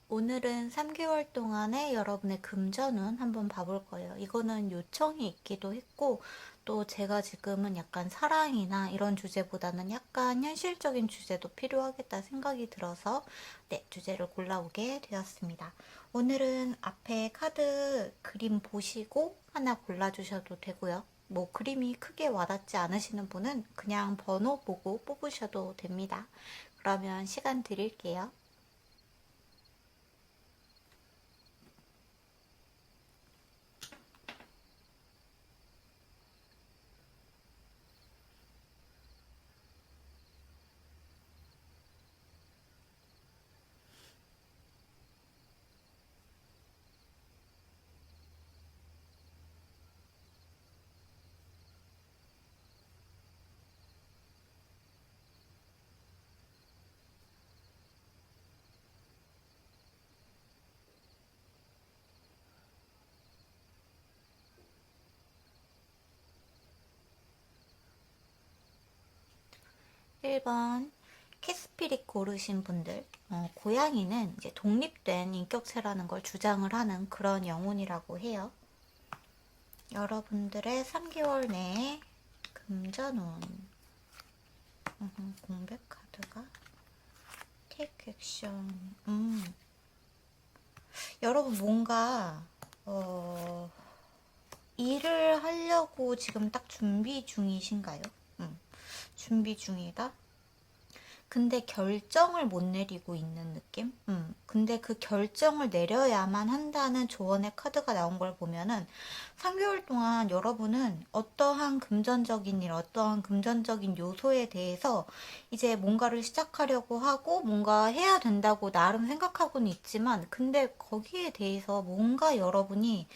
오늘은 3개월 동안의 여러분의 금전운 한번 봐볼 거예요. 이거는 요청이 있기도 했고, 또 제가 지금은 약간 사랑이나 이런 주제보다는 약간 현실적인 주제도 필요하겠다 생각이 들어서 주제를 골라오게 되었습니다. 오늘은 앞에 카드 그림 보시고 하나 골라주셔도 되고요. 뭐 그림이 크게 와닿지 않으시는 분은 그냥 번호 보고 뽑으셔도 됩니다. 그러면 시간 드릴게요. 1번 캐스피릭 고르신 분들, 고양이는 이제 독립된 인격체라는 걸 주장을 하는 그런 영혼이라고 해요. 여러분들의 3개월 내에 금전운, 공백 카드가 테이크 액션. 여러분 뭔가 일을 하려고 지금 딱 준비 중이신가요? 준비 중이다. 근데 결정을 못 내리고 있는 느낌? 근데 그 결정을 내려야만 한다는 조언의 카드가 나온 걸 보면은 3개월 동안 여러분은 어떠한 금전적인 일, 어떠한 금전적인 요소에 대해서 이제 뭔가를 시작하려고 하고 뭔가 해야 된다고 나름 생각하고는 있지만 근데 거기에 대해서 뭔가 여러분이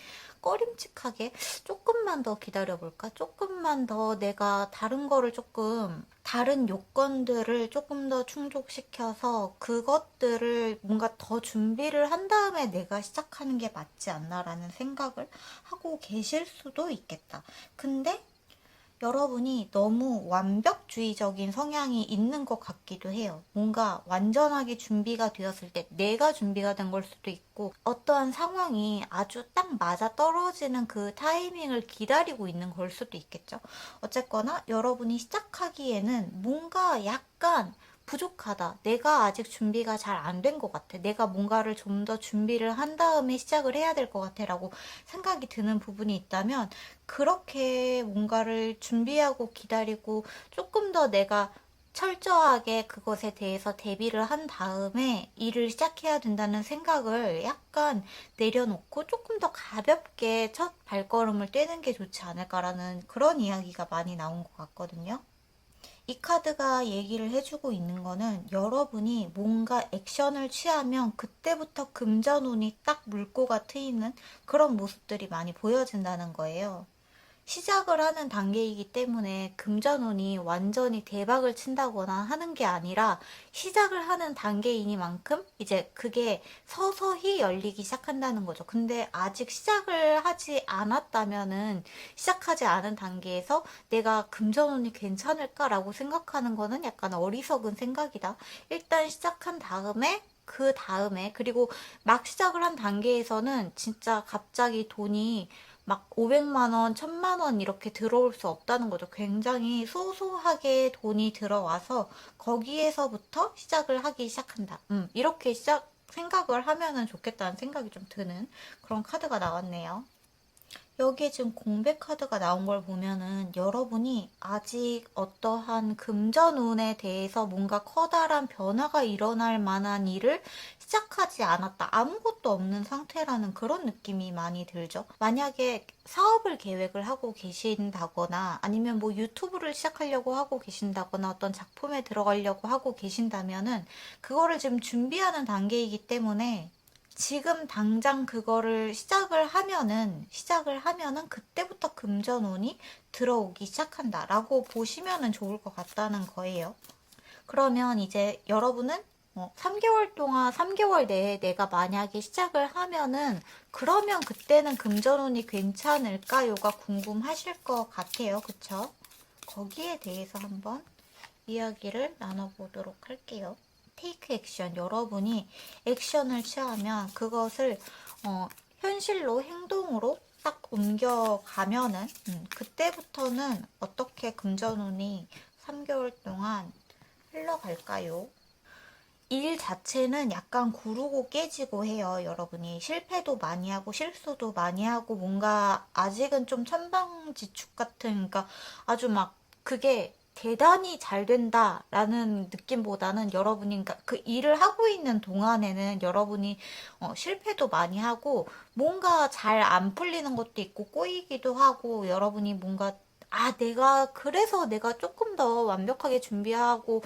꺼림칙하게 조금만 더 기다려볼까? 조금만 더 내가 다른 거를 조금, 다른 요건들을 조금 더 충족시켜서 그것들을 뭔가 더 준비를 한 다음에 내가 시작하는 게 맞지 않나라는 생각을 하고 계실 수도 있겠다. 근데 여러분이 너무 완벽주의적인 성향이 있는 것 같기도 해요. 뭔가 완전하게 준비가 되었을 때 내가 준비가 된 걸 수도 있고 어떠한 상황이 아주 딱 맞아 떨어지는 그 타이밍을 기다리고 있는 걸 수도 있겠죠. 어쨌거나 여러분이 시작하기에는 뭔가 약간 부족하다. 내가 아직 준비가 잘 안 된 것 같아. 내가 뭔가를 좀 더 준비를 한 다음에 시작을 해야 될 것 같아. 라고 생각이 드는 부분이 있다면 그렇게 뭔가를 준비하고 기다리고 조금 더 내가 철저하게 그것에 대해서 대비를 한 다음에 일을 시작해야 된다는 생각을 약간 내려놓고 조금 더 가볍게 첫 발걸음을 떼는 게 좋지 않을까라는 그런 이야기가 많이 나온 것 같거든요. 이 카드가 얘기를 해주고 있는 거는 여러분이 뭔가 액션을 취하면 그때부터 금전운이 딱 물꼬가 트이는 그런 모습들이 많이 보여진다는 거예요. 시작을 하는 단계이기 때문에 금전운이 완전히 대박을 친다거나 하는 게 아니라 시작을 하는 단계이니만큼 이제 그게 서서히 열리기 시작한다는 거죠. 근데 아직 시작을 하지 않았다면은 시작하지 않은 단계에서 내가 금전운이 괜찮을까라고 생각하는 거는 약간 어리석은 생각이다. 일단 시작한 다음에 그 다음에 그리고 막 시작을 한 단계에서는 진짜 갑자기 돈이 막 500만 원, 1000만 원 이렇게 들어올 수 없다는 거죠. 굉장히 소소하게 돈이 들어와서 거기에서부터 시작을 하기 시작한다. 이렇게 생각을 하면은 좋겠다는 생각이 좀 드는 그런 카드가 나왔네요. 여기에 지금 공백 카드가 나온 걸 보면은 여러분이 아직 어떠한 금전운에 대해서 뭔가 커다란 변화가 일어날 만한 일을 시작하지 않았다. 아무것도 없는 상태라는 그런 느낌이 많이 들죠. 만약에 사업을 계획을 하고 계신다거나 아니면 뭐 유튜브를 시작하려고 하고 계신다거나 어떤 작품에 들어가려고 하고 계신다면은 그거를 지금 준비하는 단계이기 때문에 지금 당장 그거를 시작을 하면은 그때부터 금전운이 들어오기 시작한다라고 보시면은 좋을 것 같다는 거예요. 그러면 이제 여러분은 3개월 동안, 3개월 내에 내가 만약에 시작을 하면은 그러면 그때는 금전운이 괜찮을까요가 궁금하실 것 같아요. 그쵸? 거기에 대해서 한번 이야기를 나눠보도록 할게요. 테이크 액션, 여러분이 액션을 취하면 그것을 현실로 행동으로 딱 옮겨가면은 그때부터는 어떻게 금전운이 3개월 동안 흘러갈까요? 일 자체는 약간 구르고 깨지고 해요, 여러분이. 실패도 많이 하고, 실수도 많이 하고, 뭔가 아직은 좀 천방지축 같은, 그러니까 아주 막 그게 대단히 잘 된다라는 느낌보다는 여러분이, 그러니까 그 일을 하고 있는 동안에는 여러분이 실패도 많이 하고, 뭔가 잘 안 풀리는 것도 있고, 꼬이기도 하고, 여러분이 뭔가 그래서 내가 조금 더 완벽하게 준비하고,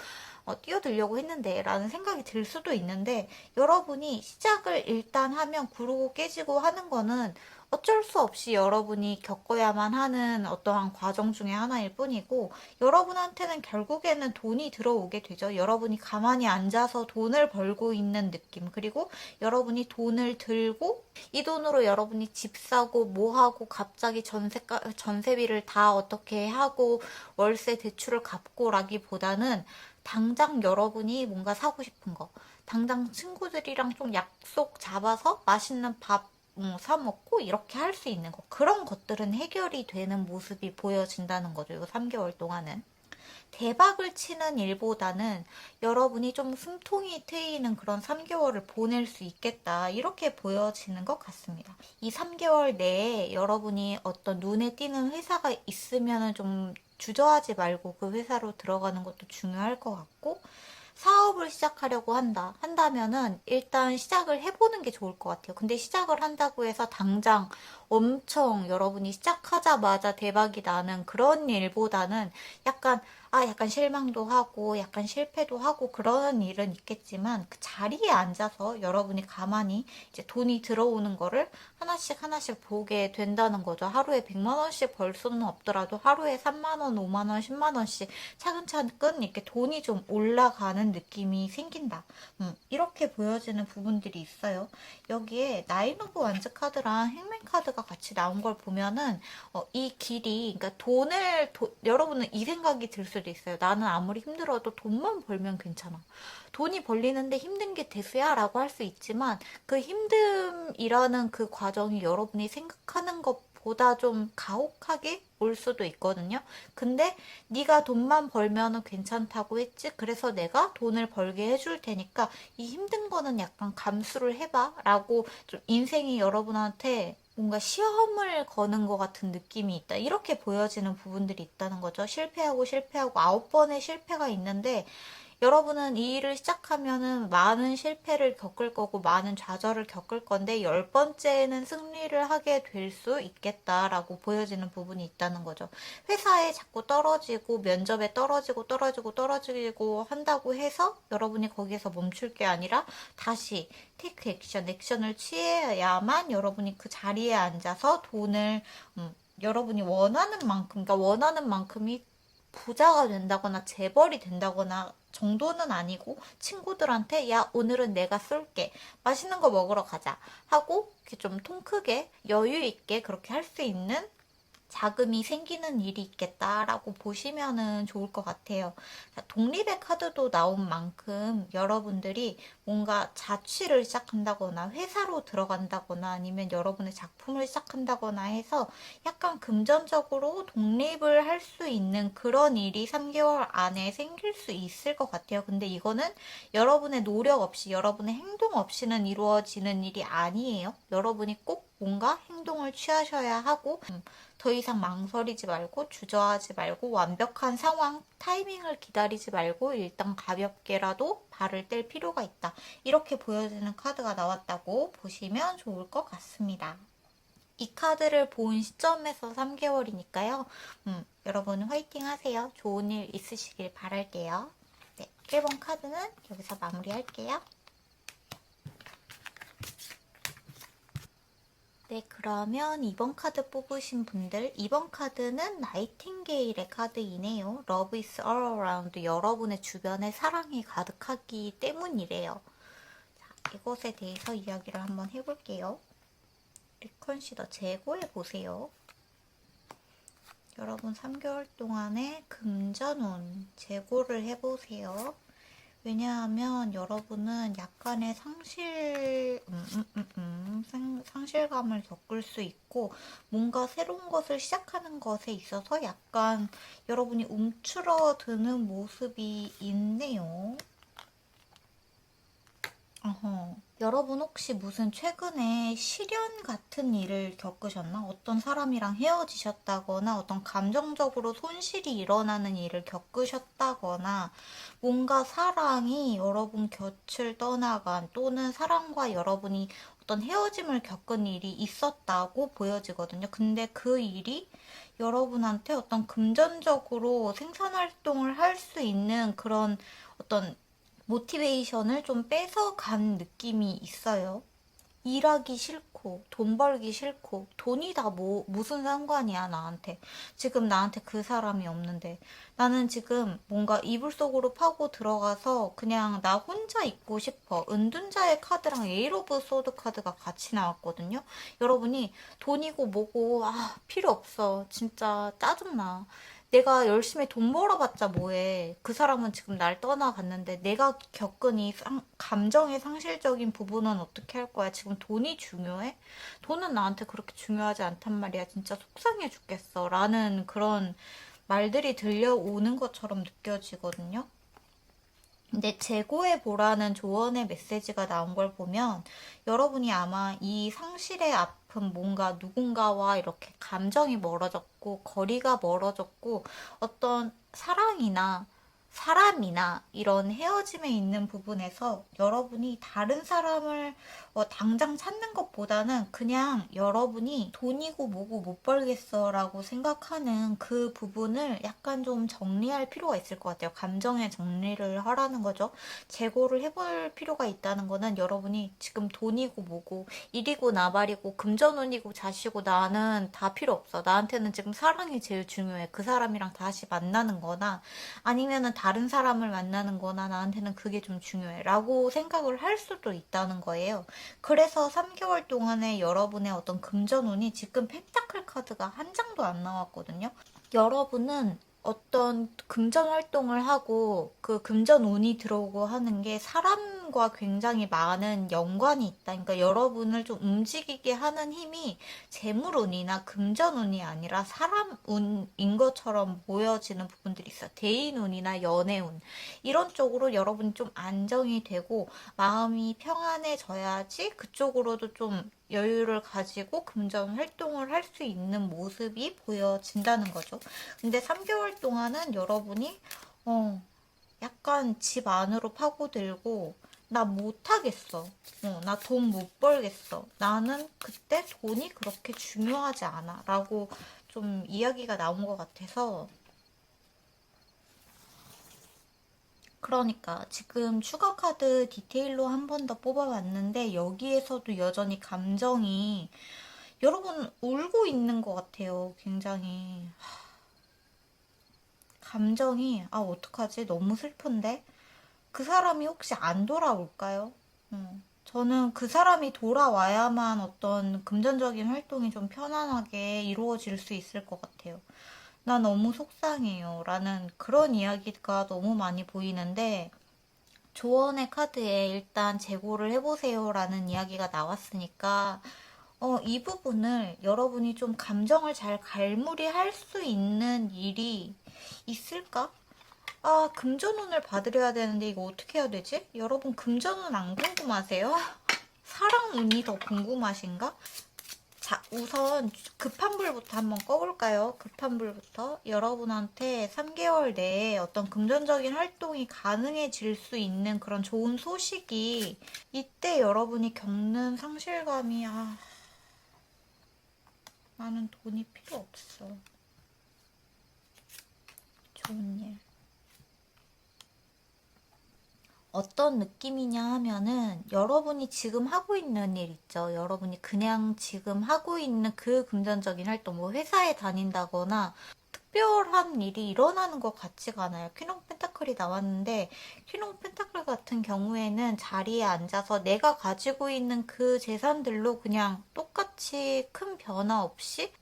뛰어들려고 했는데 라는 생각이 들 수도 있는데 여러분이 시작을 일단 하면 구르고 깨지고 하는 거는 어쩔 수 없이 여러분이 겪어야만 하는 어떠한 과정 중에 하나일 뿐이고 여러분한테는 결국에는 돈이 들어오게 되죠. 여러분이 가만히 앉아서 돈을 벌고 있는 느낌 그리고 여러분이 돈을 들고 이 돈으로 여러분이 집 사고 뭐 하고 갑자기 전세비를 다 어떻게 하고 월세 대출을 갚고라기보다는 당장 여러분이 뭔가 사고 싶은 거, 당장 친구들이랑 좀 약속 잡아서 맛있는 밥 사 먹고 이렇게 할 수 있는 거. 그런 것들은 해결이 되는 모습이 보여진다는 거죠. 이 3개월 동안은. 대박을 치는 일보다는 여러분이 좀 숨통이 트이는 그런 3개월을 보낼 수 있겠다. 이렇게 보여지는 것 같습니다. 이 3개월 내에 여러분이 어떤 눈에 띄는 회사가 있으면 좀 주저하지 말고 그 회사로 들어가는 것도 중요할 것 같고, 사업을 시작하려고 한다면은 일단 시작을 해보는 게 좋을 것 같아요. 근데 시작을 한다고 해서 당장 엄청 여러분이 시작하자마자 대박이 나는 그런 일보다는 약간 실망도 하고 약간 실패도 하고 그런 일은 있겠지만 그 자리에 앉아서 여러분이 가만히 이제 돈이 들어오는 거를 하나씩 하나씩 보게 된다는 거죠. 하루에 100만 원씩 벌 수는 없더라도 하루에 3만 원, 5만 원, 10만 원씩 차근차근 이렇게 돈이 좀 올라가는 느낌이 생긴다. 이렇게 보여지는 부분들이 있어요. 여기에 나인 오브 완즈 카드랑 행맨 카드가 같이 나온 걸 보면은 이 길이 그러니까 여러분은 이 생각이 들 수도 있어요. 나는 아무리 힘들어도 돈만 벌면 괜찮아. 돈이 벌리는데 힘든 게 대수야 라고 할 수 있지만 그 힘듦이라는 그 과정이 여러분이 생각하는 것보다 좀 가혹하게 올 수도 있거든요. 근데 네가 돈만 벌면은 괜찮다고 했지. 그래서 내가 돈을 벌게 해줄 테니까 이 힘든 거는 약간 감수를 해봐 라고 좀 인생이 여러분한테 뭔가 시험을 거는 것 같은 느낌이 있다. 이렇게 보여지는 부분들이 있다는 거죠. 실패하고 실패하고 9번의 실패가 있는데 여러분은 이 일을 시작하면은 많은 실패를 겪을 거고 많은 좌절을 겪을 건데 10번째에는 승리를 하게 될 수 있겠다라고 보여지는 부분이 있다는 거죠. 회사에 자꾸 떨어지고 면접에 떨어지고 한다고 해서 여러분이 거기에서 멈출 게 아니라 다시 테이크 액션을 취해야만 여러분이 그 자리에 앉아서 돈을 여러분이 원하는 만큼, 그러니까 원하는 만큼이 부자가 된다거나 재벌이 된다거나 정도는 아니고 친구들한테 야 오늘은 내가 쏠게 맛있는 거 먹으러 가자 하고 이렇게 좀 통 크게 여유 있게 그렇게 할 수 있는 자금이 생기는 일이 있겠다라고 보시면은 좋을 것 같아요. 독립의 카드도 나온 만큼 여러분들이 뭔가 자취를 시작한다거나 회사로 들어간다거나 아니면 여러분의 작품을 시작한다거나 해서 약간 금전적으로 독립을 할 수 있는 그런 일이 3개월 안에 생길 수 있을 것 같아요. 근데 이거는 여러분의 노력 없이 여러분의 행동 없이는 이루어지는 일이 아니에요. 여러분이 꼭 뭔가 행동을 취하셔야 하고 더 이상 망설이지 말고 주저하지 말고 완벽한 상황, 타이밍을 기다리지 말고 일단 가볍게라도 발을 뗄 필요가 있다. 이렇게 보여지는 카드가 나왔다고 보시면 좋을 것 같습니다. 이 카드를 본 시점에서 3개월이니까요. 여러분 화이팅 하세요. 좋은 일 있으시길 바랄게요. 네, 1번 카드는 여기서 마무리할게요. 네, 그러면 2번 카드 뽑으신 분들, 2번 카드는 나이팅게일의 카드이네요. Love is all around. 여러분의 주변에 사랑이 가득하기 때문이래요. 자, 이것에 대해서 이야기를 한번 해볼게요. 리컨시더 재고해보세요. 여러분 3개월 동안의 금전운 재고를 해보세요. 왜냐하면 여러분은 약간의 상실감을 겪을 수 있고 뭔가 새로운 것을 시작하는 것에 있어서 약간 여러분이 움츠러드는 모습이 있네요. 어허. 여러분 혹시 무슨 최근에 시련 같은 일을 겪으셨나? 어떤 사람이랑 헤어지셨다거나 어떤 감정적으로 손실이 일어나는 일을 겪으셨다거나 뭔가 사랑이 여러분 곁을 떠나간 또는 사랑과 여러분이 어떤 헤어짐을 겪은 일이 있었다고 보여지거든요. 근데 그 일이 여러분한테 어떤 금전적으로 생산활동을 할 수 있는 그런 어떤 모티베이션을 좀 뺏어간 느낌이 있어요. 일하기 싫고 돈 벌기 싫고 돈이 다 무슨 상관이야 나한테. 지금 나한테 그 사람이 없는데 나는 지금 뭔가 이불 속으로 파고 들어가서 그냥 나 혼자 있고 싶어. 은둔자의 카드랑 에이 오브 소드 카드가 같이 나왔거든요. 여러분이 돈이고 뭐고 필요 없어. 진짜 짜증나. 내가 열심히 돈 벌어봤자 뭐해. 그 사람은 지금 날 떠나갔는데 내가 겪은 이 감정의 상실적인 부분은 어떻게 할 거야? 지금 돈이 중요해? 돈은 나한테 그렇게 중요하지 않단 말이야. 진짜 속상해 죽겠어. 라는 그런 말들이 들려오는 것처럼 느껴지거든요. 근데 재고해보라는 조언의 메시지가 나온 걸 보면 여러분이 아마 이 상실의 아픔, 뭔가 누군가와 이렇게 감정이 멀어졌고 거리가 멀어졌고 어떤 사람이나 이런 헤어짐에 있는 부분에서 여러분이 다른 사람을 당장 찾는 것보다는 그냥 여러분이 돈이고 뭐고 못 벌겠어 라고 생각하는 그 부분을 약간 좀 정리할 필요가 있을 것 같아요. 감정의 정리를 하라는 거죠. 재고를 해볼 필요가 있다는 거는 여러분이 지금 돈이고 뭐고 일이고 나발이고 금전운이고 자시고 나는 다 필요 없어. 나한테는 지금 사랑이 제일 중요해. 그 사람이랑 다시 만나는 거나 아니면은 다른 사람을 만나는 거나 나한테는 그게 좀 중요해 라고 생각을 할 수도 있다는 거예요. 그래서 3개월 동안에 여러분의 어떤 금전운이 지금 펜타클 카드가 한 장도 안 나왔거든요. 여러분은 어떤 금전 활동을 하고 그 금전 운이 들어오고 하는 게 사람과 굉장히 많은 연관이 있다. 그러니까 여러분을 좀 움직이게 하는 힘이 재물 운이나 금전 운이 아니라 사람 운인 것처럼 보여지는 부분들이 있어요. 대인 운이나 연애 운. 이런 쪽으로 여러분이 좀 안정이 되고 마음이 평안해져야지 그쪽으로도 좀 여유를 가지고 금전 활동을 할 수 있는 모습이 보여진다는 거죠. 근데 3개월 동안은 여러분이 약간 집 안으로 파고들고 나 못하겠어. 나 돈 못 벌겠어. 나는 그때 돈이 그렇게 중요하지 않아. 라고 좀 이야기가 나온 것 같아서 그러니까 지금 추가 카드 디테일로 한 번 더 뽑아봤는데 여기에서도 여전히 감정이 여러분 울고 있는 것 같아요. 굉장히 감정이 어떡하지? 너무 슬픈데? 그 사람이 혹시 안 돌아올까요? 저는 그 사람이 돌아와야만 어떤 금전적인 활동이 좀 편안하게 이루어질 수 있을 것 같아요. 나 너무 속상해요. 라는 그런 이야기가 너무 많이 보이는데 조언의 카드에 일단 재고를 해보세요 라는 이야기가 나왔으니까 이 부분을 여러분이 좀 감정을 잘 갈무리할 수 있는 일이 있을까? 금전운을 받으려야 되는데 이거 어떻게 해야 되지? 여러분 금전운 안 궁금하세요? 사랑운이 더 궁금하신가? 자, 우선 급한 불부터 한번 꺼볼까요? 급한 불부터. 여러분한테 3개월 내에 어떤 금전적인 활동이 가능해질 수 있는 그런 좋은 소식이 이때 여러분이 겪는 상실감이 나는 돈이 필요 없어. 좋은 일. 어떤 느낌이냐 하면은 여러분이 지금 하고 있는 일 있죠. 여러분이 그냥 지금 하고 있는 그 금전적인 활동, 뭐 회사에 다닌다거나 특별한 일이 일어나는 것 같지가 않아요. 퀸 오브 펜타클이 나왔는데 퀸 오브 펜타클 같은 경우에는 자리에 앉아서 내가 가지고 있는 그 재산들로 그냥 똑같이 큰 변화 없이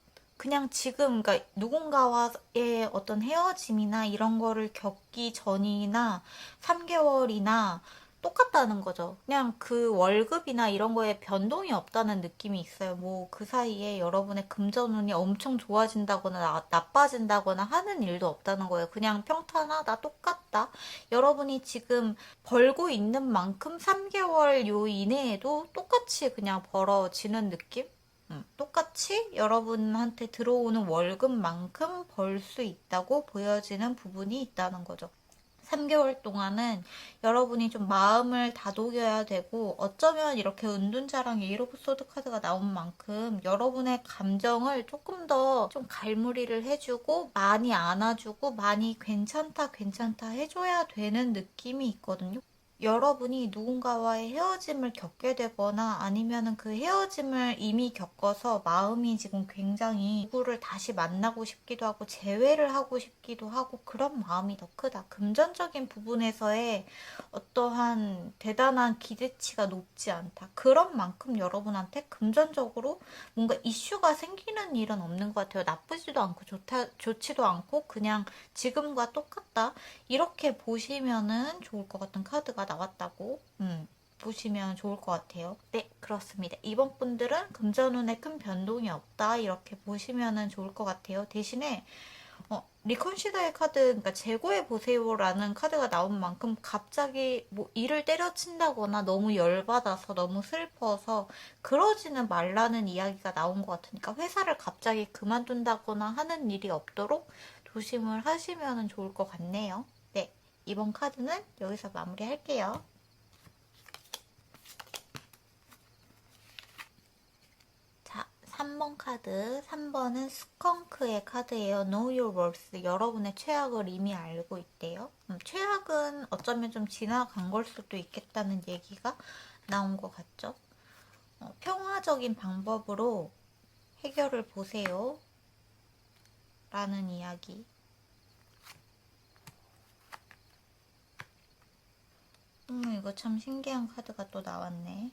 그냥 지금 그러니까 누군가와의 어떤 헤어짐이나 이런 거를 겪기 전이나 3개월이나 똑같다는 거죠. 그냥 그 월급이나 이런 거에 변동이 없다는 느낌이 있어요. 뭐 그 사이에 여러분의 금전운이 엄청 좋아진다거나 나빠진다거나 하는 일도 없다는 거예요. 그냥 평탄하다, 똑같다. 여러분이 지금 벌고 있는 만큼 3개월 요 이내에도 똑같이 그냥 벌어지는 느낌? 똑같이 여러분한테 들어오는 월급만큼 벌 수 있다고 보여지는 부분이 있다는 거죠. 3개월 동안은 여러분이 좀 마음을 다독여야 되고, 어쩌면 이렇게 은둔자랑 에이로브 소드 카드가 나온 만큼 여러분의 감정을 조금 더 좀 갈무리를 해주고 많이 안아주고 많이 괜찮다 괜찮다 해줘야 되는 느낌이 있거든요. 여러분이 누군가와의 헤어짐을 겪게 되거나 아니면은 그 헤어짐을 이미 겪어서 마음이 지금 굉장히 누구를 다시 만나고 싶기도 하고 재회를 하고 싶기도 하고 그런 마음이 더 크다. 금전적인 부분에서의 어떠한 대단한 기대치가 높지 않다. 그런 만큼 여러분한테 금전적으로 뭔가 이슈가 생기는 일은 없는 것 같아요. 나쁘지도 않고 좋지도 않고 그냥 지금과 똑같다. 이렇게 보시면은 좋을 것 같은 카드가 나왔다고 보시면 좋을 것 같아요. 네, 그렇습니다. 이번 분들은 금전운에 큰 변동이 없다. 이렇게 보시면은 좋을 것 같아요. 대신에 리컨시더의 카드, 그러니까 재고해 보세요라는 카드가 나온 만큼 갑자기 뭐 일을 때려친다거나 너무 열받아서 너무 슬퍼서 그러지는 말라는 이야기가 나온 것 같으니까 회사를 갑자기 그만둔다거나 하는 일이 없도록 조심을 하시면 좋을 것 같네요. 네, 이번 카드는 여기서 마무리할게요. 자, 3번 카드. 3번은 스컹크의 카드예요. Know your worth. 여러분의 최악을 이미 알고 있대요. 최악은 어쩌면 좀 지나간 걸 수도 있겠다는 얘기가 나온 것 같죠. 평화적인 방법으로 해결을 보세요. 라는 이야기. 이거 참 신기한 카드가 또 나왔네.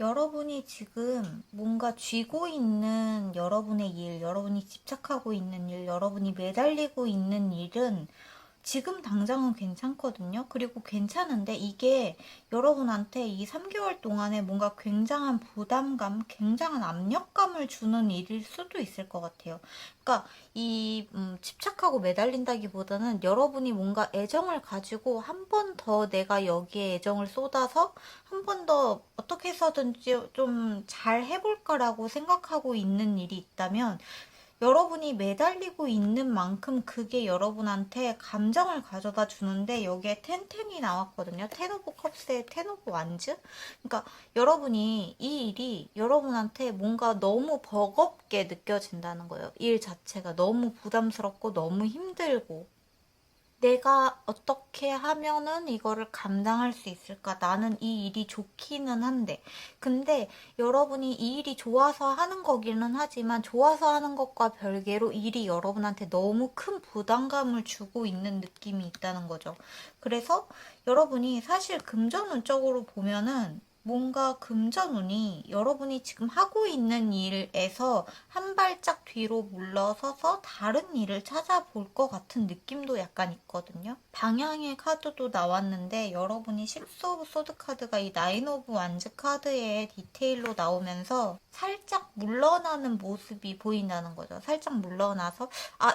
여러분이 지금 뭔가 쥐고 있는 여러분의 일, 여러분이 집착하고 있는 일, 여러분이 매달리고 있는 일은 지금 당장은 괜찮거든요. 그리고 괜찮은데 이게 여러분한테 이 3개월 동안에 뭔가 굉장한 부담감, 굉장한 압력감을 주는 일일 수도 있을 것 같아요. 그러니까 이 집착하고 매달린다기보다는 여러분이 뭔가 애정을 가지고 한 번 더 내가 여기에 애정을 쏟아서 한 번 더 어떻게 해서든지 좀 잘 해볼까라고 생각하고 있는 일이 있다면 여러분이 매달리고 있는 만큼 그게 여러분한테 감정을 가져다 주는데 여기에 텐텐이 나왔거든요. 텐 오브 컵스에 텐 오브 완즈. 그러니까 여러분이 이 일이 여러분한테 뭔가 너무 버겁게 느껴진다는 거예요. 일 자체가 너무 부담스럽고 너무 힘들고 내가 어떻게 하면은 이거를 감당할 수 있을까? 나는 이 일이 좋기는 한데. 근데 여러분이 이 일이 좋아서 하는 거기는 하지만 좋아서 하는 것과 별개로 일이 여러분한테 너무 큰 부담감을 주고 있는 느낌이 있다는 거죠. 그래서 여러분이 사실 금전운적으로 보면은 뭔가 금전운이 여러분이 지금 하고 있는 일에서 한 발짝 뒤로 물러서서 다른 일을 찾아볼 것 같은 느낌도 약간 있거든요. 방향의 카드도 나왔는데 여러분이 식스 오브 소드 카드가 이 나인 오브 완즈 카드의 디테일로 나오면서 살짝 물러나는 모습이 보인다는 거죠. 살짝 물러나서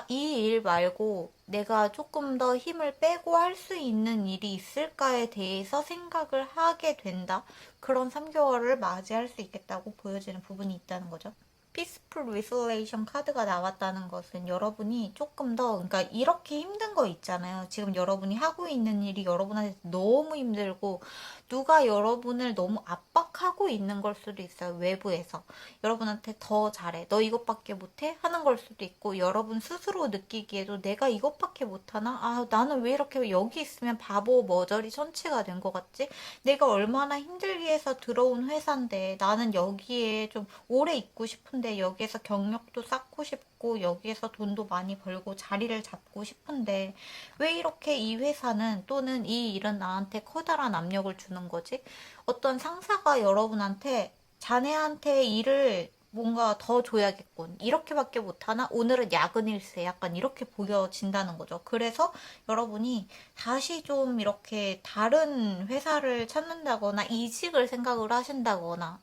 이 일 말고 내가 조금 더 힘을 빼고 할 수 있는 일이 있을까에 대해서 생각을 하게 된다. 그런 3개월을 맞이할 수 있겠다고 보여지는 부분이 있다는 거죠. 피스풀 리솔레이션 카드가 나왔다는 것은 여러분이 조금 더, 그러니까 이렇게 힘든 거 있잖아요. 지금 여러분이 하고 있는 일이 여러분한테 너무 힘들고 누가 여러분을 너무 압박하고 있는 걸 수도 있어요. 외부에서. 여러분한테 더 잘해. 너 이것밖에 못해? 하는 걸 수도 있고 여러분 스스로 느끼기에도 내가 이것밖에 못하나? 나는 왜 이렇게 여기 있으면 바보 머저리 천치가 된 것 같지? 내가 얼마나 힘들게 해서 들어온 회사인데 나는 여기에 좀 오래 있고 싶은데 여기에서 경력도 쌓고 싶고 여기에서 돈도 많이 벌고 자리를 잡고 싶은데 왜 이렇게 이 회사는 또는 이 일은 나한테 커다란 압력을 주는 거지? 어떤 상사가 여러분한테 자네한테 일을 뭔가 더 줘야겠군. 이렇게밖에 못하나? 오늘은 야근일세. 약간 이렇게 보여진다는 거죠. 그래서 여러분이 다시 좀 이렇게 다른 회사를 찾는다거나 이직을 생각을 하신다거나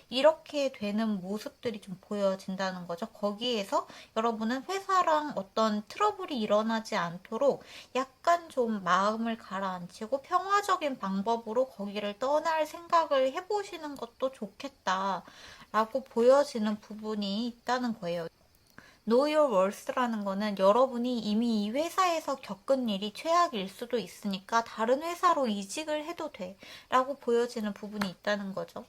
이렇게 되는 모습들이 좀 보여진다는 거죠. 거기에서 여러분은 회사랑 어떤 트러블이 일어나지 않도록 약간 좀 마음을 가라앉히고 평화적인 방법으로 거기를 떠날 생각을 해보시는 것도 좋겠다. 라고 보여지는 부분이 있다는 거예요. Know your worth라는 거는 여러분이 이미 이 회사에서 겪은 일이 최악일 수도 있으니까 다른 회사로 이직을 해도 돼 라고 보여지는 부분이 있다는 거죠.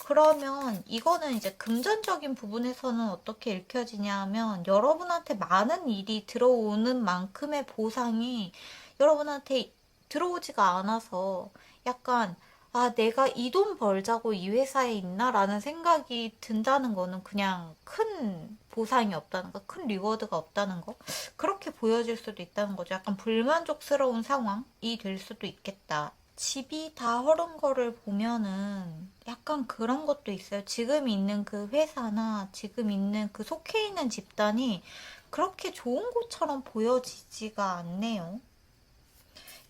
그러면 이거는 이제 금전적인 부분에서는 어떻게 읽혀지냐 하면 여러분한테 많은 일이 들어오는 만큼의 보상이 여러분한테 들어오지가 않아서 약간 아, 내가 이 돈 벌자고 이 회사에 있나? 라는 생각이 든다는 거는 그냥 큰 보상이 없다는 거, 큰 리워드가 없다는 거. 그렇게 보여질 수도 있다는 거죠. 약간 불만족스러운 상황이 될 수도 있겠다. 집이 다 허른 거를 보면은 약간 그런 것도 있어요. 지금 있는 그 회사나 지금 있는 그 속해 있는 집단이 그렇게 좋은 곳처럼 보여지지가 않네요.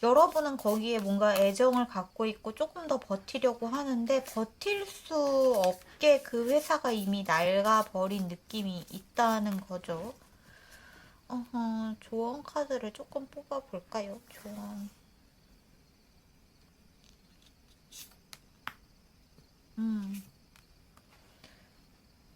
여러분은 거기에 뭔가 애정을 갖고 있고 조금 더 버티려고 하는데 버틸 수 없게 그 회사가 이미 낡아버린 느낌이 있다는 거죠. 조언 카드를 조금 뽑아볼까요? 조언.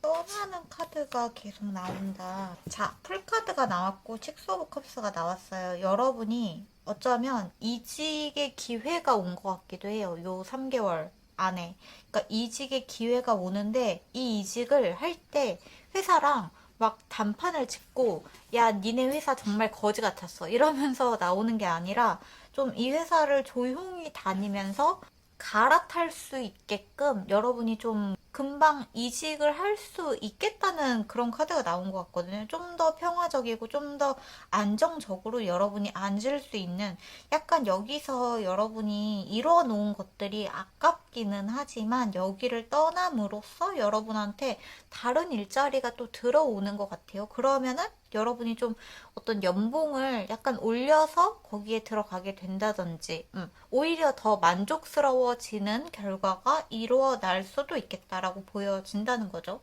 떠나는 카드가 계속 나온다. 자, 풀카드가 나왔고 식스 오브 컵스가 나왔어요. 여러분이 어쩌면 이직의 기회가 온 것 같기도 해요. 요 3개월 안에. 그러니까 이직의 기회가 오는데 이 이직을 할 때 회사랑 막 단판을 짓고 야, 니네 회사 정말 거지 같았어. 이러면서 나오는 게 아니라 좀 이 회사를 조용히 다니면서 갈아탈 수 있게끔 여러분이 좀 금방 이직을 할 수 있겠다는 그런 카드가 나온 것 같거든요. 좀 더 평화적이고 좀 더 안정적으로 여러분이 앉을 수 있는 약간 여기서 여러분이 이뤄 놓은 것들이 아깝기는 하지만 여기를 떠남으로써 여러분한테 다른 일자리가 또 들어오는 것 같아요. 그러면은 여러분이 좀 어떤 연봉을 약간 올려서 거기에 들어가게 된다든지, 오히려 더 만족스러워지는 결과가 이루어날 수도 있겠다라고 보여진다는 거죠.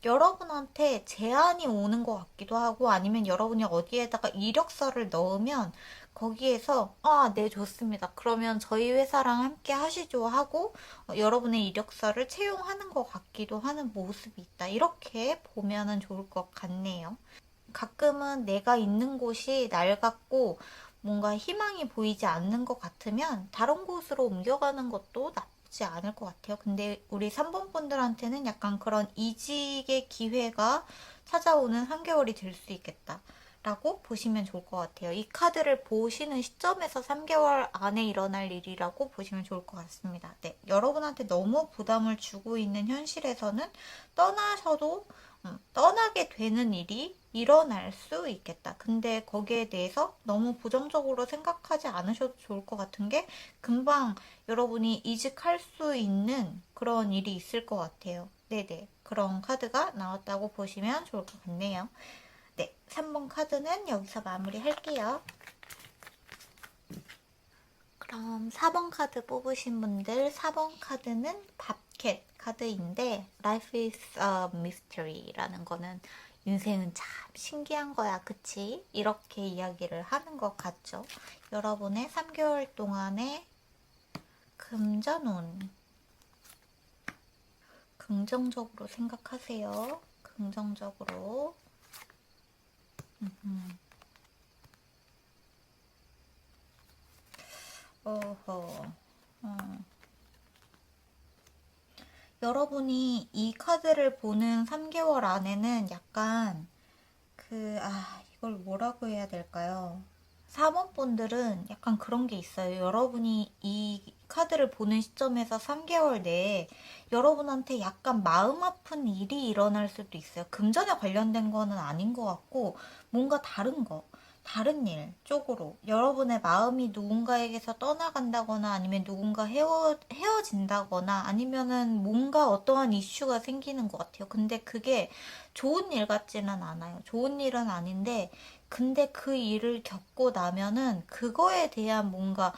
여러분한테 제안이 오는 것 같기도 하고 아니면 여러분이 어디에다가 이력서를 넣으면 거기에서 아, 네, 좋습니다. 그러면 저희 회사랑 함께 하시죠 하고 여러분의 이력서를 채용하는 것 같기도 하는 모습이 있다. 이렇게 보면은 좋을 것 같네요. 가끔은 내가 있는 곳이 낡았고 뭔가 희망이 보이지 않는 것 같으면 다른 곳으로 옮겨가는 것도 나쁘지 않을 것 같아요. 근데 우리 3번 분들한테는 약간 그런 이직의 기회가 찾아오는 3개월이 될 수 있겠다. 라고 보시면 좋을 것 같아요. 이 카드를 보시는 시점에서 3개월 안에 일어날 일이라고 보시면 좋을 것 같습니다. 네, 여러분한테 너무 부담을 주고 있는 현실에서는 떠나셔도 떠나게 되는 일이 일어날 수 있겠다. 근데 거기에 대해서 너무 부정적으로 생각하지 않으셔도 좋을 것 같은 게 금방 여러분이 이직할 수 있는 그런 일이 있을 것 같아요. 네네. 그런 카드가 나왔다고 보시면 좋을 것 같네요. 네. 3번 카드는 여기서 마무리할게요. 그럼 4번 카드 뽑으신 분들 4번 카드는 밥캣 카드인데 Life is a mystery라는 거는 인생은 참 신기한 거야, 그치? 이렇게 이야기를 하는 것 같죠? 여러분의 3개월 동안의 금전운 긍정적으로 생각하세요. 긍정적으로. 어허. 여러분이 이 카드를 보는 3개월 안에는 약간 이걸 뭐라고 해야 될까요? 4번 분들은 약간 그런 게 있어요. 여러분이 이 카드를 보는 시점에서 3개월 내에 여러분한테 약간 마음 아픈 일이 일어날 수도 있어요. 금전에 관련된 거는 아닌 것 같고 뭔가 다른 거. 다른 일 쪽으로 여러분의 마음이 누군가에게서 떠나간다거나 아니면 누군가 헤어진다거나 아니면은 뭔가 어떠한 이슈가 생기는 것 같아요. 근데 그게 좋은 일 같지는 않아요. 좋은 일은 아닌데 근데 그 일을 겪고 나면은 그거에 대한 뭔가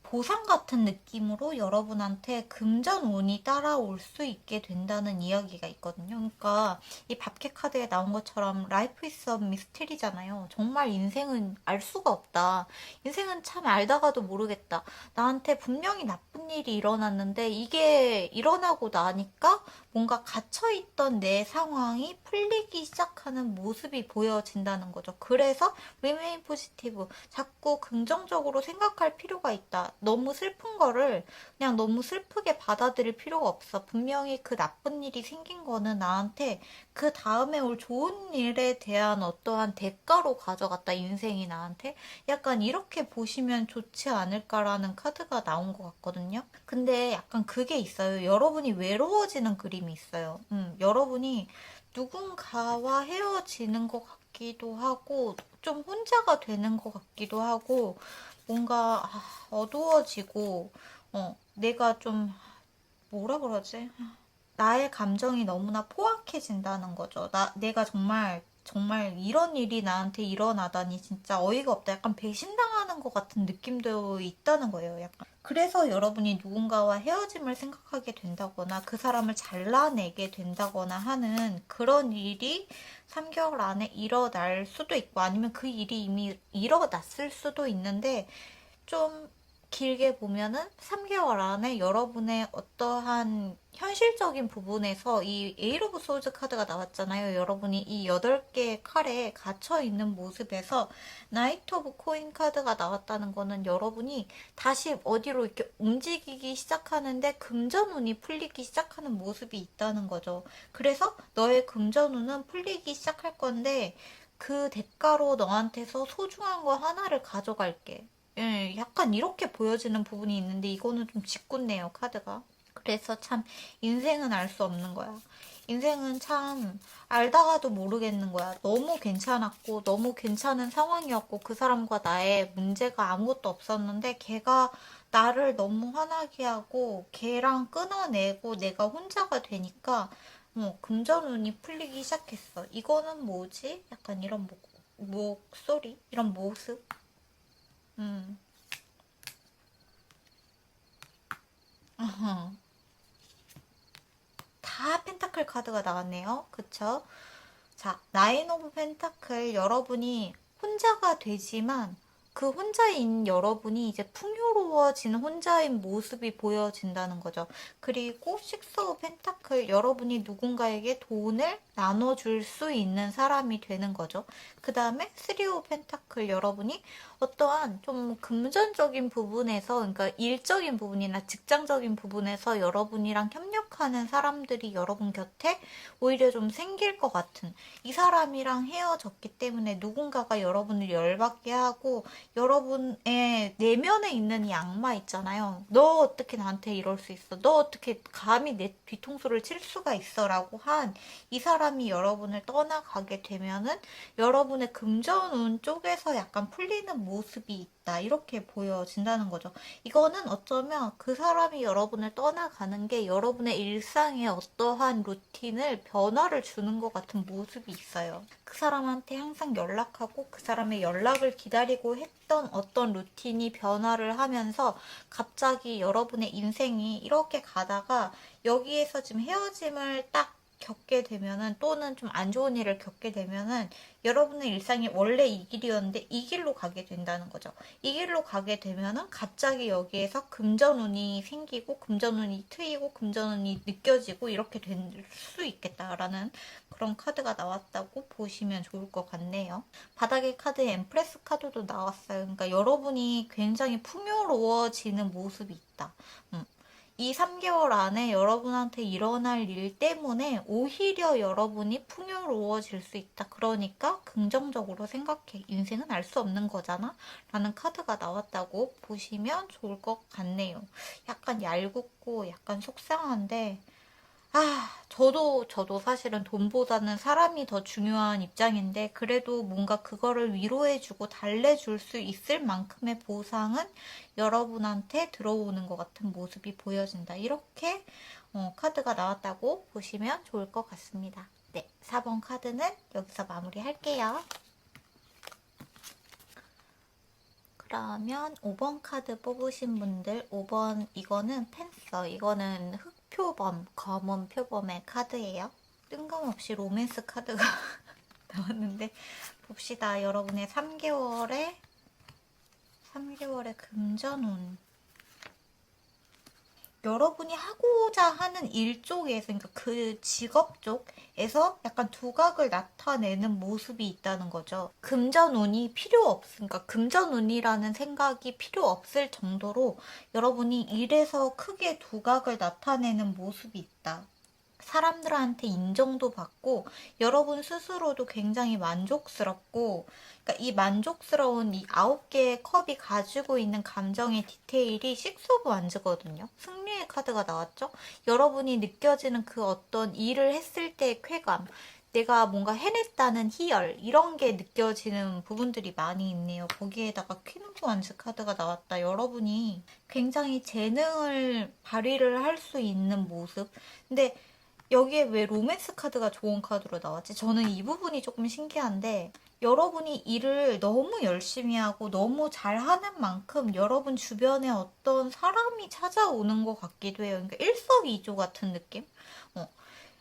보상 같은 느낌으로 여러분한테 금전운이 따라올 수 있게 된다는 이야기가 있거든요. 그러니까 이 밥캣 카드에 나온 것처럼 라이프 이즈 어 미스테리잖아요. 정말 인생은 알 수가 없다. 인생은 참 알다가도 모르겠다. 나한테 분명히 나쁜 일이 일어났는데 이게 일어나고 나니까 뭔가 갇혀있던 내 상황이 풀리기 시작하는 모습이 보여진다는 거죠. 그래서 remain positive. 자꾸 긍정적으로 생각할 필요가 있다. 너무 슬픈 거를 그냥 너무 슬프게 받아들일 필요가 없어. 분명히 그 나쁜 일이 생긴 거는 나한테 그 다음에 올 좋은 일에 대한 어떠한 대가로 가져갔다. 인생이 나한테. 약간 이렇게 보시면 좋지 않을까라는 카드가 나온 것 같거든요. 근데 약간 그게 있어요. 여러분이 외로워지는 그림이 있어요. 여러분이 누군가와 헤어지는 것 같기도 하고 좀 혼자가 되는 것 같기도 하고 뭔가 어두워지고 내가 좀 뭐라 그러지? 나의 감정이 너무나 포악해진다는 거죠. 내가 정말 이런 일이 나한테 일어나다니 진짜 어이가 없다. 약간 배신당하는 것 같은 느낌도 있다는 거예요. 약간. 그래서 여러분이 누군가와 헤어짐을 생각하게 된다거나 그 사람을 잘라내게 된다거나 하는 그런 일이 3개월 안에 일어날 수도 있고 아니면 그 일이 이미 일어났을 수도 있는데 좀 길게 보면은 3개월 안에 여러분의 어떠한 현실적인 부분에서 이 에이트 오브 소울즈 카드가 나왔잖아요. 여러분이 이 8개의 칼에 갇혀있는 모습에서 나이트 오브 코인 카드가 나왔다는 거는 여러분이 다시 어디로 이렇게 움직이기 시작하는데 금전운이 풀리기 시작하는 모습이 있다는 거죠. 그래서 너의 금전운은 풀리기 시작할 건데 그 대가로 너한테서 소중한 거 하나를 가져갈게. 예, 약간 이렇게 보여지는 부분이 있는데 이거는 좀 짓궂네요, 카드가. 그래서 참 인생은 알 수 없는 거야. 인생은 참 알다가도 모르겠는 거야. 너무 괜찮았고 너무 괜찮은 상황이었고 그 사람과 나의 문제가 아무것도 없었는데 걔가 나를 너무 화나게 하고 걔랑 끊어내고 내가 혼자가 되니까 금전운이 풀리기 시작했어. 이거는 뭐지? 약간 이런 목소리? 이런 모습? 음. 어허. 다 펜타클 카드가 나왔네요. 그쵸? 자, 나인 오브 펜타클 여러분이 혼자가 되지만 그 혼자인 여러분이 이제 풍요로워지는 혼자인 모습이 보여진다는 거죠. 그리고 식스 오브 펜타클 여러분이 누군가에게 돈을 나눠줄 수 있는 사람이 되는 거죠. 그 다음에 쓰리 오브 펜타클 여러분이 어떠한 좀 금전적인 부분에서 그러니까 일적인 부분이나 직장적인 부분에서 여러분이랑 협력하는 사람들이 여러분 곁에 오히려 좀 생길 것 같은 이 사람이랑 헤어졌기 때문에 누군가가 여러분을 열받게 하고 여러분의 내면에 있는 이 악마 있잖아요. 너 어떻게 나한테 이럴 수 있어? 너 어떻게 감히 내 뒤통수를 칠 수가 있어? 라고 한 이 사람이 여러분을 떠나가게 되면은 여러분의 금전운 쪽에서 약간 풀리는 모습이 있다. 이렇게 보여진다는 거죠. 이거는 어쩌면 그 사람이 여러분을 떠나가는 게 여러분의 일상에 어떠한 루틴을 변화를 주는 것 같은 모습이 있어요. 그 사람한테 항상 연락하고 그 사람의 연락을 기다리고 했던 어떤 루틴이 변화를 하면서 갑자기 여러분의 인생이 이렇게 가다가 여기에서 지금 헤어짐을 딱 겪게 되면은 또는 좀 안 좋은 일을 겪게 되면은 여러분의 일상이 원래 이 길이었는데 이 길로 가게 된다는 거죠. 이 길로 가게 되면은 갑자기 여기에서 금전운이 생기고 금전운이 트이고 금전운이 느껴지고 이렇게 될 수 있겠다라는 그런 카드가 나왔다고 보시면 좋을 것 같네요. 바닥의 카드에 엠프레스 카드도 나왔어요. 그러니까 여러분이 굉장히 풍요로워지는 모습이 있다. 이 3개월 안에 여러분한테 일어날 일 때문에 오히려 여러분이 풍요로워질 수 있다. 그러니까 긍정적으로 생각해. 인생은 알 수 없는 거잖아. 라는 카드가 나왔다고 보시면 좋을 것 같네요. 약간 얄궂고 약간 속상한데 저도 사실은 돈보다는 사람이 더 중요한 입장인데, 그래도 뭔가 그거를 위로해주고 달래줄 수 있을 만큼의 보상은 여러분한테 들어오는 것 같은 모습이 보여진다. 이렇게 카드가 나왔다고 보시면 좋을 것 같습니다. 네, 4번 카드는 여기서 마무리할게요. 그러면 5번 카드 뽑으신 분들, 5번 이거는 펜서, 이거는 흑표범, 검은 표범의 카드예요. 뜬금없이 로맨스 카드가 나왔는데 봅시다. 여러분의 3개월의 금전운. 여러분이 하고자 하는 일 쪽에서, 그러니까 그 직업 쪽에서 약간 두각을 나타내는 모습이 있다는 거죠. 금전운이 필요 없으니까 금전운이라는 생각이 필요 없을 정도로 여러분이 일에서 크게 두각을 나타내는 모습이 있다. 사람들한테 인정도 받고 여러분 스스로도 굉장히 만족스럽고, 그러니까 이 만족스러운 이 9개의 컵이 가지고 있는 감정의 디테일이 식스 오브 완즈거든요. 승리의 카드가 나왔죠. 여러분이 느껴지는 그 어떤 일을 했을 때의 쾌감, 내가 뭔가 해냈다는 희열, 이런 게 느껴지는 부분들이 많이 있네요. 거기에다가 퀸 오브 완즈 카드가 나왔다. 여러분이 굉장히 재능을 발휘를 할 수 있는 모습. 근데 여기에 왜 로맨스 카드가 좋은 카드로 나왔지? 저는 이 부분이 조금 신기한데, 여러분이 일을 너무 열심히 하고 너무 잘하는 만큼 여러분 주변에 어떤 사람이 찾아오는 것 같기도 해요. 그러니까 일석이조 같은 느낌?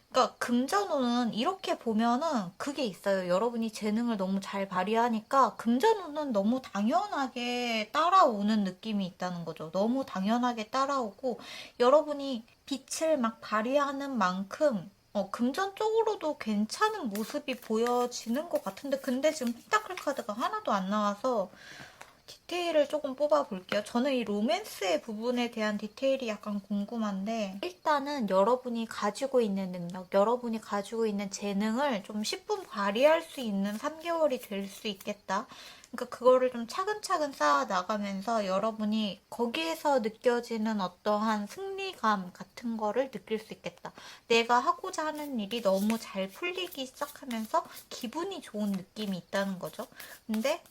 그러니까 금전운은 이렇게 보면은 그게 있어요. 여러분이 재능을 너무 잘 발휘하니까 금전운은 너무 당연하게 따라오는 느낌이 있다는 거죠. 너무 당연하게 따라오고, 여러분이 빛을 막 발휘하는 만큼 금전 쪽으로도 괜찮은 모습이 보여지는 것 같은데, 근데 지금 펜타클 카드가 하나도 안 나와서 디테일을 조금 뽑아볼게요. 저는 이 로맨스의 부분에 대한 디테일이 약간 궁금한데, 일단은 여러분이 가지고 있는 능력, 여러분이 가지고 있는 재능을 좀 10분 발휘할 수 있는 3개월이 될 수 있겠다. 그러니까 그거를 좀 차근차근 쌓아 나가면서 여러분이 거기에서 느껴지는 어떠한 승리감 같은 거를 느낄 수 있겠다. 내가 하고자 하는 일이 너무 잘 풀리기 시작하면서 기분이 좋은 느낌이 있다는 거죠. 근데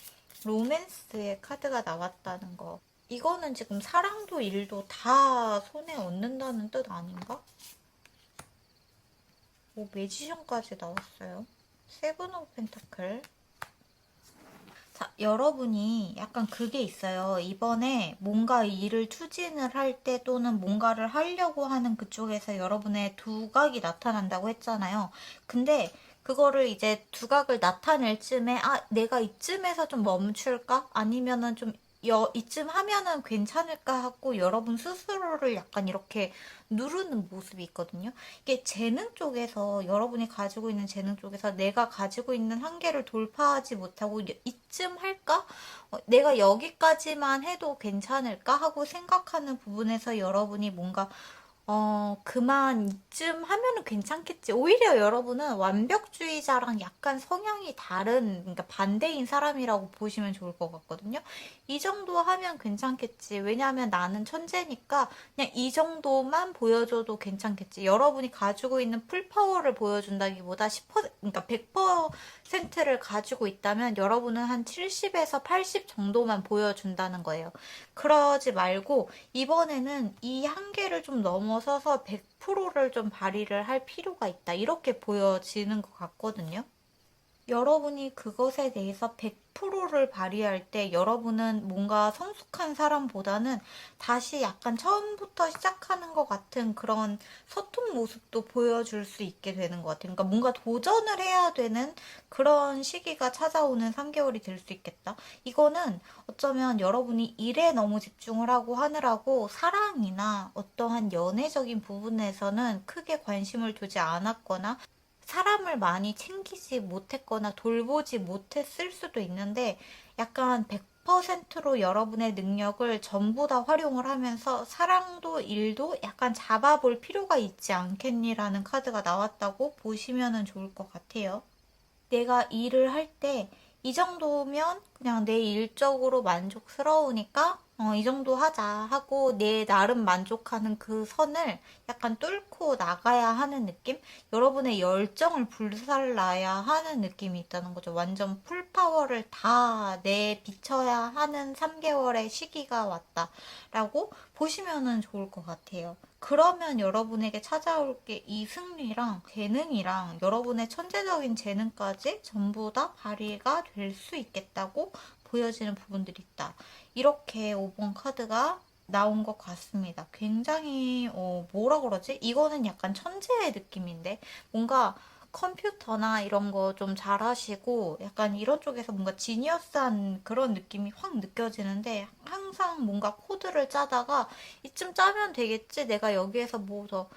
로맨스의 카드가 나왔다는 거. 이거는 지금 사랑도 일도 다 손에 얻는다는 뜻 아닌가? 오, 매지션까지 나왔어요. 세븐 오브 펜타클. 자, 여러분이 약간 그게 있어요. 이번에 뭔가 일을 추진을 할 때 또는 뭔가를 하려고 하는 그쪽에서 여러분의 두각이 나타난다고 했잖아요. 근데 그거를 이제 두각을 나타낼 쯤에 내가 이쯤에서 좀 멈출까? 아니면은 좀 이쯤 하면은 괜찮을까 하고 여러분 스스로를 약간 이렇게 누르는 모습이 있거든요. 이게 재능 쪽에서, 여러분이 가지고 있는 재능 쪽에서 내가 가지고 있는 한계를 돌파하지 못하고 이쯤 할까? 내가 여기까지만 해도 괜찮을까? 하고 생각하는 부분에서 여러분이 뭔가 그만 이쯤 하면은 괜찮겠지. 오히려 여러분은 완벽주의자랑 약간 성향이 다른, 그러니까 반대인 사람이라고 보시면 좋을 것 같거든요. 이 정도 하면 괜찮겠지. 왜냐하면 나는 천재니까 그냥 이 정도만 보여줘도 괜찮겠지. 여러분이 가지고 있는 풀파워를 보여준다기보다 10%, 그러니까 100%를 가지고 있다면 여러분은 한 70에서 80 정도만 보여준다는 거예요. 그러지 말고 이번에는 이 한계를 좀 넘어서서 100%를 좀 발휘를 할 필요가 있다. 이렇게 보여지는 것 같거든요. 여러분이 그것에 대해서 100%를 발휘할 때 여러분은 뭔가 성숙한 사람보다는 다시 약간 처음부터 시작하는 것 같은 그런 서툰 모습도 보여줄 수 있게 되는 것 같아요. 그러니까 뭔가 도전을 해야 되는 그런 시기가 찾아오는 3개월이 될 수 있겠다. 이거는 어쩌면 여러분이 일에 너무 집중을 하고 하느라고 사랑이나 어떠한 연애적인 부분에서는 크게 관심을 두지 않았거나 사람을 많이 챙기지 못했거나 돌보지 못했을 수도 있는데, 약간 100%로 여러분의 능력을 전부 다 활용을 하면서 사랑도 일도 약간 잡아볼 필요가 있지 않겠니라는 카드가 나왔다고 보시면 좋을 것 같아요. 내가 일을 할 때 이 정도면 그냥 내 일적으로 만족스러우니까 이 정도 하자 하고 내 나름 만족하는 그 선을 약간 뚫고 나가야 하는 느낌? 여러분의 열정을 불살라야 하는 느낌이 있다는 거죠. 완전 풀파워를 다 내비쳐야 하는 3개월의 시기가 왔다라고 보시면은 좋을 것 같아요. 그러면 여러분에게 찾아올 게 이 승리랑 재능이랑 여러분의 천재적인 재능까지 전부 다 발휘가 될 수 있겠다고 보여지는 부분들이 있다. 이렇게 5번 카드가 나온 것 같습니다. 굉장히 뭐라 그러지? 이거는 약간 천재의 느낌인데 뭔가 컴퓨터나 이런 거 좀 잘하시고 약간 이런 쪽에서 뭔가 지니어스한 그런 느낌이 확 느껴지는데 항상 뭔가 코드를 짜다가 이쯤 짜면 되겠지? 내가 여기에서 뭐 더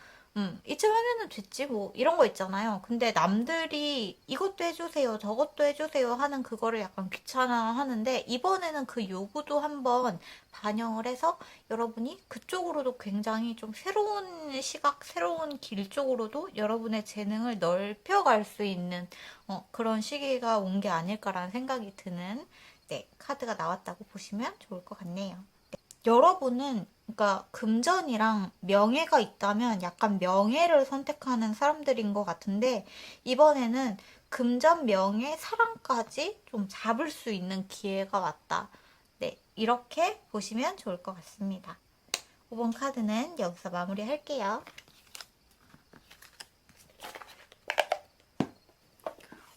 이쯤 하면은 됐지 뭐 이런 거 있잖아요. 근데 남들이 이것도 해주세요, 저것도 해주세요 하는 그거를 약간 귀찮아 하는데 이번에는 그 요구도 한번 반영을 해서 여러분이 그쪽으로도 굉장히 좀 새로운 시각, 새로운 길 쪽으로도 여러분의 재능을 넓혀갈 수 있는 그런 시기가 온 게 아닐까라는 생각이 드는 네, 카드가 나왔다고 보시면 좋을 것 같네요. 여러분은 그러니까 금전이랑 명예가 있다면 약간 명예를 선택하는 사람들인 것 같은데 이번에는 금전, 명예, 사랑까지 좀 잡을 수 있는 기회가 왔다. 네, 이렇게 보시면 좋을 것 같습니다. 5번 카드는 여기서 마무리할게요.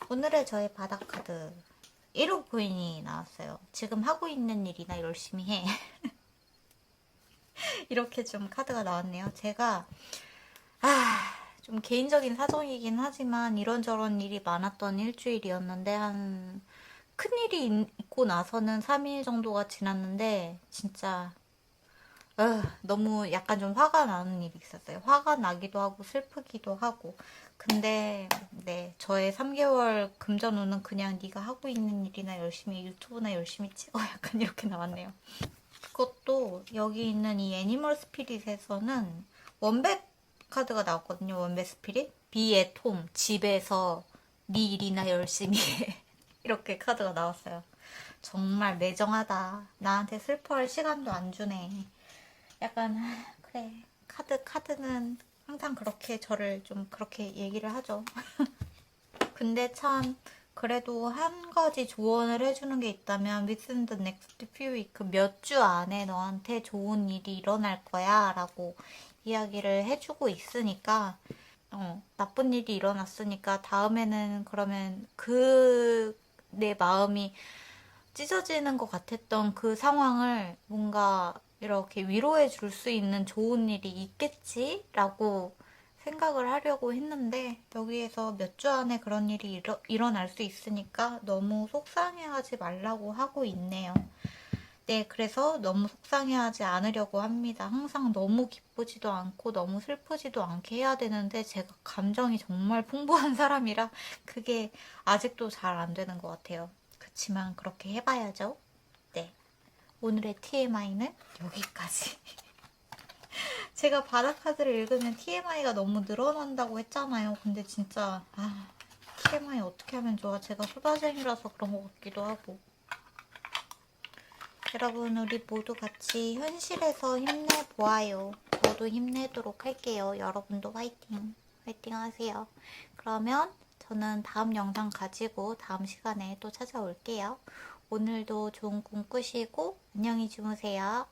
오늘의 저의 바닥 카드 1호 코인이 나왔어요. 지금 하고 있는 일이나 열심히 해. 이렇게 좀 카드가 나왔네요. 제가 좀 개인적인 사정이긴 하지만 이런저런 일이 많았던 일주일이었는데 한 큰일이 있고 나서는 3일 정도가 지났는데 진짜 너무 약간 좀 화가 나는 일이 있었어요. 화가 나기도 하고 슬프기도 하고 근데 네 저의 3개월 금전운은 그냥 네가 하고 있는 일이나 열심히 유튜브나 열심히 찍어 약간 이렇게 나왔네요. 그것도 여기 있는 이 애니멀 스피릿에서는 원백 카드가 나왔거든요. 원백 스피릿. 비의 톰. 집에서 네 일이나 열심히 해. 이렇게 카드가 나왔어요. 정말 매정하다. 나한테 슬퍼할 시간도 안 주네. 약간 그래. 카드는 항상 그렇게 저를 좀 그렇게 얘기를 하죠. 근데 참 그래도 한 가지 조언을 해주는 게 있다면 within the next few week 몇 주 안에 너한테 좋은 일이 일어날 거야 라고 이야기를 해주고 있으니까 나쁜 일이 일어났으니까 다음에는 그러면 그 내 마음이 찢어지는 것 같았던 그 상황을 뭔가 이렇게 위로해 줄 수 있는 좋은 일이 있겠지라고 생각을 하려고 했는데 여기에서 몇 주 안에 그런 일이 일어날 수 있으니까 너무 속상해하지 말라고 하고 있네요. 네, 그래서 너무 속상해하지 않으려고 합니다. 항상 너무 기쁘지도 않고 너무 슬프지도 않게 해야 되는데 제가 감정이 정말 풍부한 사람이라 그게 아직도 잘 안 되는 것 같아요. 그치만 그렇게 해봐야죠. 네, 오늘의 TMI는 여기까지. 제가 바닥카드를 읽으면 TMI가 너무 늘어난다고 했잖아요. 근데 진짜 TMI 어떻게 하면 좋아? 제가 소다쟁이라서 그런 것 같기도 하고. 여러분 우리 모두 같이 현실에서 힘내보아요. 저도 힘내도록 할게요. 여러분도 화이팅! 화이팅 하세요. 그러면 저는 다음 영상 가지고 다음 시간에 또 찾아올게요. 오늘도 좋은 꿈 꾸시고 안녕히 주무세요.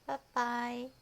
빠이빠이.